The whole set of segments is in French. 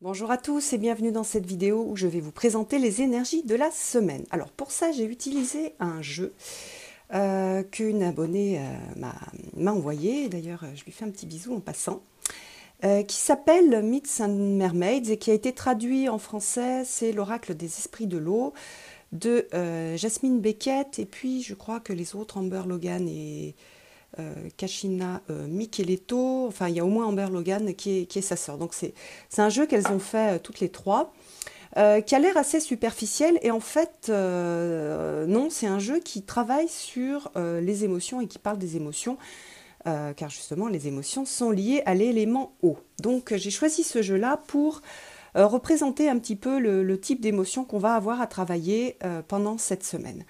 Bonjour à tous et bienvenue dans cette vidéo où je vais vous présenter les énergies de la semaine. Alors pour ça, j'ai utilisé un jeu qu'une abonnée m'a envoyé. D'ailleurs, je lui fais un petit bisou en passant. Qui s'appelle Myths and Mermaids et qui a été traduit en français. C'est l'oracle des esprits de l'eau de Jasmine Beckett. Et puis je crois que les autres, Amber Logan et Kashina Micheletto, enfin il y a au moins Amber Logan qui est sa sœur. Donc c'est un jeu qu'elles ont fait toutes les trois, qui a l'air assez superficiel et en fait non, c'est un jeu qui travaille sur les émotions et qui parle des émotions, car justement les émotions sont liées à l'élément eau. Donc j'ai choisi ce jeu-là pour représenter un petit peu le type d'émotion qu'on va avoir à travailler pendant cette semaine.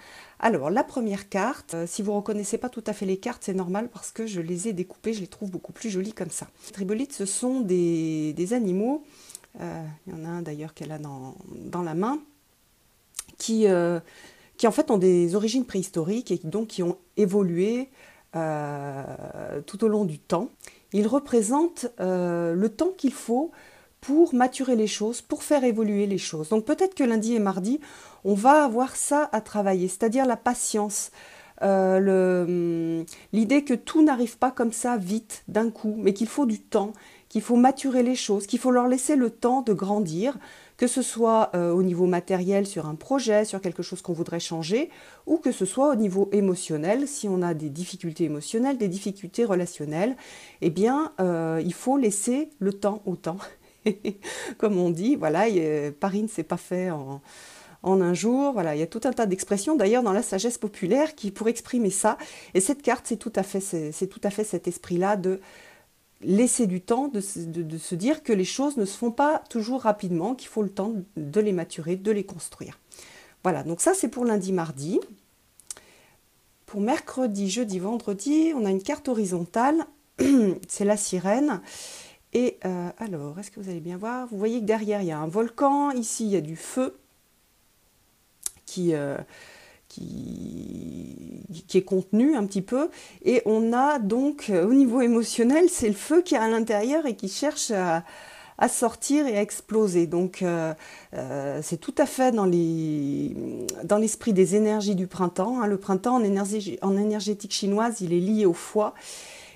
Alors, la première carte, si vous ne reconnaissez pas tout à fait les cartes, c'est normal parce que je les ai découpées, je les trouve beaucoup plus jolies comme ça. Les tribolites, ce sont des animaux, il y en a un d'ailleurs qu'elle a dans la main, qui en fait ont des origines préhistoriques et donc qui ont évolué tout au long du temps. Ils représentent le temps qu'il faut pour maturer les choses, pour faire évoluer les choses. Donc peut-être que lundi et mardi, on va avoir ça à travailler, c'est-à-dire la patience, l'idée que tout n'arrive pas comme ça vite, d'un coup, mais qu'il faut du temps, qu'il faut maturer les choses, qu'il faut leur laisser le temps de grandir, que ce soit au niveau matériel sur un projet, sur quelque chose qu'on voudrait changer, ou que ce soit au niveau émotionnel, si on a des difficultés émotionnelles, des difficultés relationnelles, eh bien, il faut laisser le temps au temps. Comme on dit, voilà, Paris ne s'est pas fait en un jour. Voilà, il y a tout un tas d'expressions d'ailleurs dans la sagesse populaire qui pour exprimer ça. Et cette carte, c'est tout à fait cet esprit-là de laisser du temps, de se dire que les choses ne se font pas toujours rapidement, qu'il faut le temps de les maturer, de les construire. Voilà, donc ça c'est pour lundi, mardi. Pour mercredi, jeudi, vendredi, on a une carte horizontale, c'est la sirène. Et alors, est-ce que vous allez bien voir? Vous voyez que derrière, il y a un volcan. Ici, il y a du feu qui est contenu un petit peu. Et on a donc, au niveau émotionnel, c'est le feu qui est à l'intérieur et qui cherche à sortir et à exploser. Donc, c'est tout à fait dans l'esprit des énergies du printemps. Hein. Le printemps, en énergétique chinoise, il est lié au foie.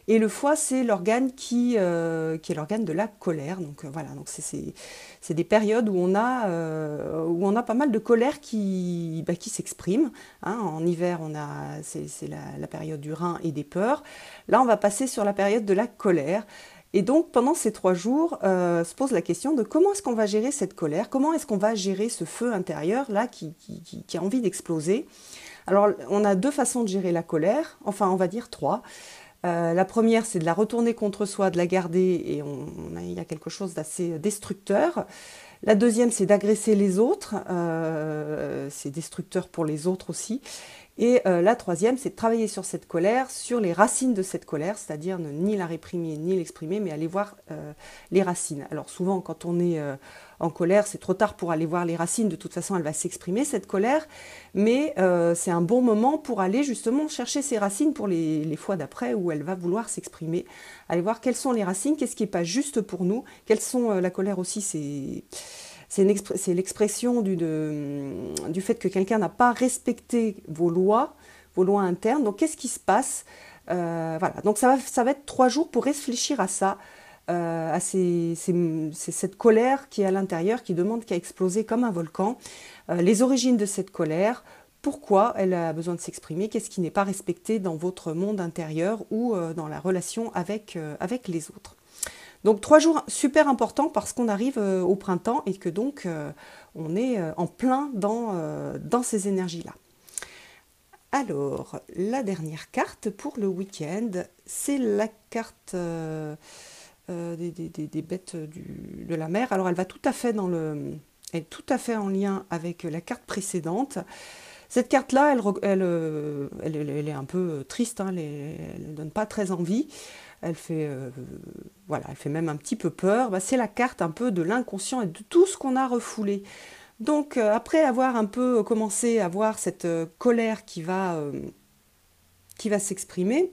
Et le foie, c'est l'organe qui est l'organe de la colère. Donc voilà, donc c'est des périodes où on a pas mal de colère qui s'exprime. Hein. En hiver, c'est la période du rein et des peurs. Là, on va passer sur la période de la colère. Et donc, pendant ces 3 jours, se pose la question de comment est-ce qu'on va gérer cette colère, comment est-ce qu'on va gérer ce feu intérieur, là, qui a envie d'exploser. Alors, on a 2 façons de gérer la colère, enfin, on va dire 3. La première, c'est de la retourner contre soi, de la garder, et il y a quelque chose d'assez destructeur. La deuxième, c'est d'agresser les autres, c'est destructeur pour les autres aussi. Et la troisième, c'est de travailler sur cette colère, sur les racines de cette colère, c'est-à-dire ne ni la réprimer, ni l'exprimer, mais aller voir les racines. Alors souvent, quand on est en colère, c'est trop tard pour aller voir les racines, de toute façon, elle va s'exprimer, cette colère, mais c'est un bon moment pour aller justement chercher ses racines pour les fois d'après où elle va vouloir s'exprimer, aller voir quelles sont les racines, qu'est-ce qui n'est pas juste pour nous, quelles sont la colère aussi, c'est l'expression du fait que quelqu'un n'a pas respecté vos lois internes. Donc, qu'est-ce qui se passe? Voilà. Donc, ça va être 3 jours pour réfléchir à ça, à cette colère qui est à l'intérieur, qui demande qu'à exploser comme un volcan. Les origines de cette colère, pourquoi elle a besoin de s'exprimer, qu'est-ce qui n'est pas respecté dans votre monde intérieur ou dans la relation avec les autres. Donc 3 jours super importants parce qu'on arrive au printemps et que donc on est en plein dans ces énergies-là. Alors, la dernière carte pour le week-end, c'est la carte des bêtes de la mer. Alors elle va tout à fait elle est tout à fait en lien avec la carte précédente. Cette carte-là, elle est un peu triste, hein, elle ne donne pas très envie. Elle fait, voilà, elle fait même un petit peu peur. Bah, c'est la carte un peu de l'inconscient et de tout ce qu'on a refoulé. Donc, après avoir un peu commencé à voir cette colère qui va s'exprimer,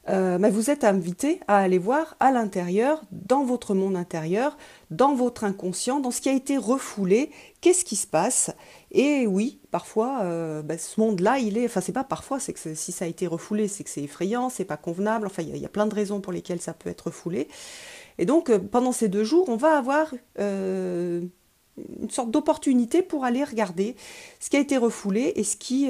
vous êtes invité à aller voir à l'intérieur, dans votre monde intérieur, dans votre inconscient, dans ce qui a été refoulé, qu'est-ce qui se passe. Et oui, parfois, ce monde-là, enfin c'est pas parfois, c'est que si ça a été refoulé, c'est que c'est effrayant, c'est pas convenable, enfin il y a plein de raisons pour lesquelles ça peut être refoulé. Et donc pendant ces 2 jours, on va avoir une sorte d'opportunité pour aller regarder ce qui a été refoulé et ce qui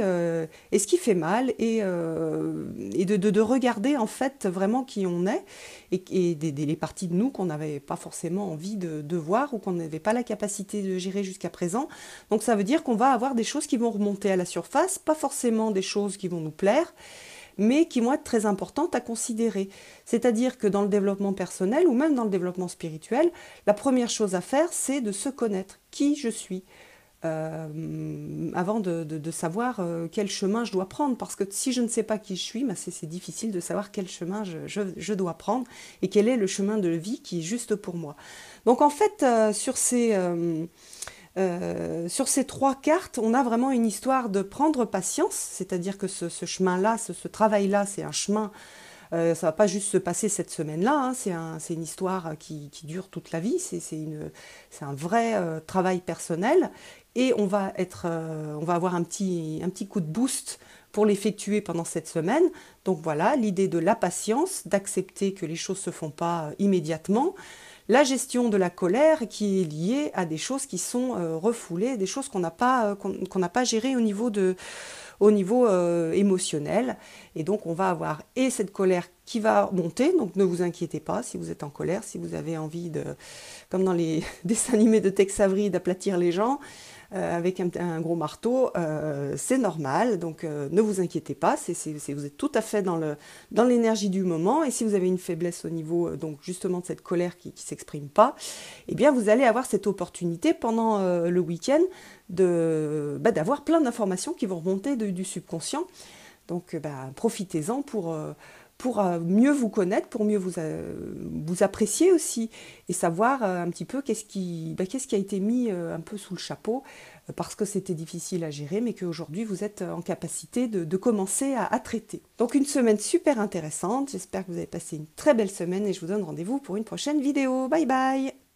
fait mal et de regarder en fait vraiment qui on est et les parties de nous qu'on n'avait pas forcément envie de voir ou qu'on n'avait pas la capacité de gérer jusqu'à présent. Donc ça veut dire qu'on va avoir des choses qui vont remonter à la surface, pas forcément des choses qui vont nous plaire, mais qui vont être très importantes à considérer. C'est-à-dire que dans le développement personnel ou même dans le développement spirituel, la première chose à faire, c'est de se connaître, qui je suis, avant de savoir quel chemin je dois prendre. Parce que si je ne sais pas qui je suis, c'est difficile de savoir quel chemin je dois prendre et quel est le chemin de vie qui est juste pour moi. Donc en fait, sur ces 3 cartes, on a vraiment une histoire de prendre patience, c'est-à-dire que ce chemin-là, ce travail-là, c'est un chemin, ça ne va pas juste se passer cette semaine-là, hein, c'est une histoire qui dure toute la vie, c'est un vrai travail personnel, et on va avoir un petit coup de boost pour l'effectuer pendant cette semaine. Donc voilà, l'idée de la patience, d'accepter que les choses ne se font pas immédiatement, la gestion de la colère qui est liée à des choses qui sont refoulées, des choses qu'on n'a pas gérées au niveau émotionnel. Et donc on va avoir cette colère qui va monter, donc ne vous inquiétez pas si vous êtes en colère, si vous avez envie comme dans les dessins animés de Tex Avery, d'aplatir les gens avec un gros marteau, c'est normal, donc ne vous inquiétez pas, vous êtes tout à fait dans l'énergie du moment, et si vous avez une faiblesse au niveau donc justement de cette colère qui ne s'exprime pas, eh bien vous allez avoir cette opportunité pendant le week-end d'avoir plein d'informations qui vont remonter du subconscient. Donc profitez-en pour mieux vous connaître, pour mieux vous apprécier aussi et savoir un petit peu qu'est-ce qui a été mis un peu sous le chapeau parce que c'était difficile à gérer mais qu'aujourd'hui vous êtes en capacité de commencer à traiter. Donc une semaine super intéressante, j'espère que vous avez passé une très belle semaine et je vous donne rendez-vous pour une prochaine vidéo. Bye bye!